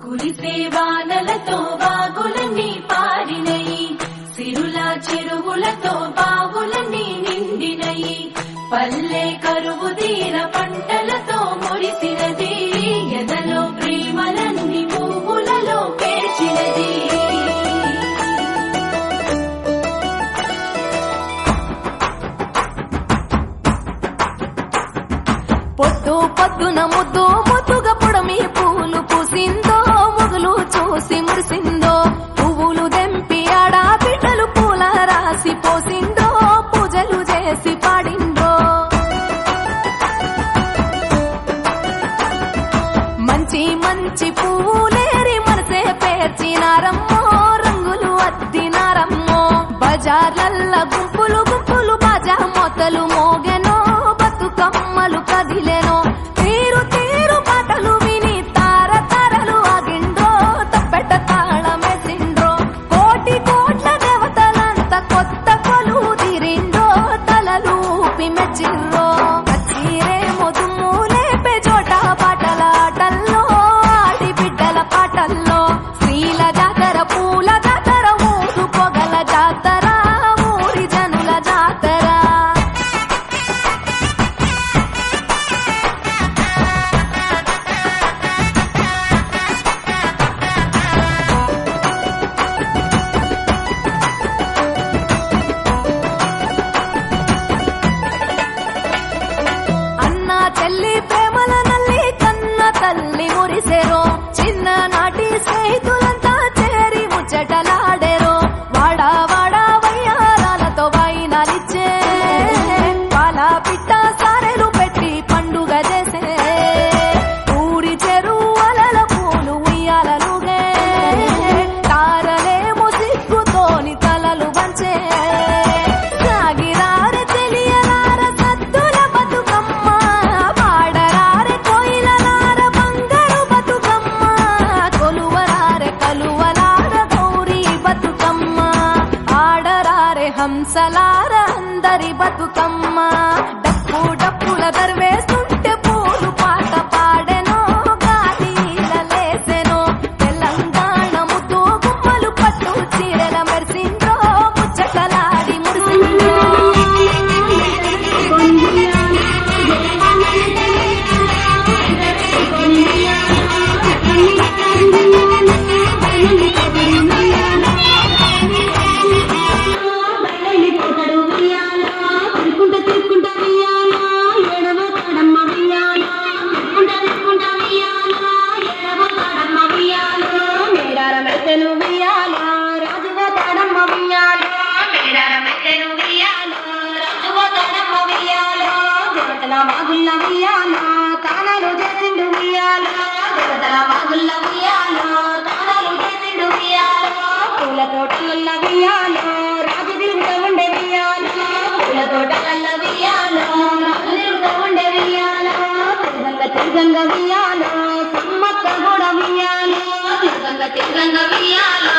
కురిసే వానలతో వాగులన్నీ పారినయి, సిరుల చెరువులతో బావులన్నీ నిండినయి. పల్లె కరువు తీర పంటలతో మురిసినది, ఎదలో ప్రేమలన్నీ పువ్వులలో పేర్చినది. పొద్దు పొద్దున ముద్దు ముద్దుగా పొడమి పూలు పూసిందో, మొగులు చూసి మురిసిందో. పువ్వులు దెంపి ఆడా బిడ్డలు పూల రాసి పోసిందో, పూజలు చేసి పాడిందో. మంచి మంచి పూలేరి మనసే పేర్చినారమ్మో, రంగులు అద్దినారమ్మో. బజార్లల్ల గుంపులు గుంపులు బాజా మొతలు మోగెనో, బతుకమ్మలు కదిలెనో. తీరు తీరు పాటలు విని తార తారలు ఆగిండ్రో, తప్పెట తాళమేసిండ్రో. కోటి కోట్ల దేవతలంతా కొత్త కొలు తీరిండ్రో, తలలు ఊపి మెచ్చిండ్రో. కచ్చీరే మొదుము లేపే చోట పాటల ఆటల్లో, ఆడి బిడ్డల పాటల్లో. స్త్రీల జాతర, పూల జాతర, ఊరు పొగల జాతర, ఊరి జనుల జాతర. అన్న చెల్లి ప్రేమల నల్లి కన్న తల్లి మురిసెరో. చిన్ననాటి స్నేహితులంతా చేరి ముచ్చటలాడెరో. వాడా వాడా వయ్యారాలతో వైనాలిచ్చే, పాల పిట్ట సారెలు పెట్టి పండుగ చేసే. ఊరి చెరువలల పూలు ఉయ్యాలలుగే, తారలేమో సిగ్గుతోని తలలు వంచే. సాగిరారె తెలియలార సద్దుల బతుకమ్మ, పాడరారె కోయిలలార బంగారు బతుకమ్మ. కొలువరారె కలువలార గౌరీ బతుకమ్మ, ఆడరారె హంసలార అందరి బతుకమ్మ. డప్పు డప్పుల దర్వేస్తుంటే పూలు పాట పాడెనో, గాలిలలేసెనో. తెలంగాణ ముద్దు గుమ్మలు పట్టు చీరల మెరిసిండ్రో, ముచ్చటలాడి మురిసిండ్రో. తానలు చేసిండు ఉయ్యాలో, దేవతల వాగుల్ల ఉయ్యాలో, తానలు చేసిండు ఉయ్యాలో. పూల తోటలల్ల ఉయ్యాలో, రాజు తిరుగుతూ ఉండే ఉయ్యాలో. పూల తోటలల్ల ఉయ్యాలో, రాజు తిరుగుతూ ఉండే ఉయ్యాలో. తిరుగంగ తిరుగంగ ఉయ్యాలో, సమ్మక్క కూడా ఉయ్యాలో. తిరుగంగ తిరుగంగ ఉయ్యాలో,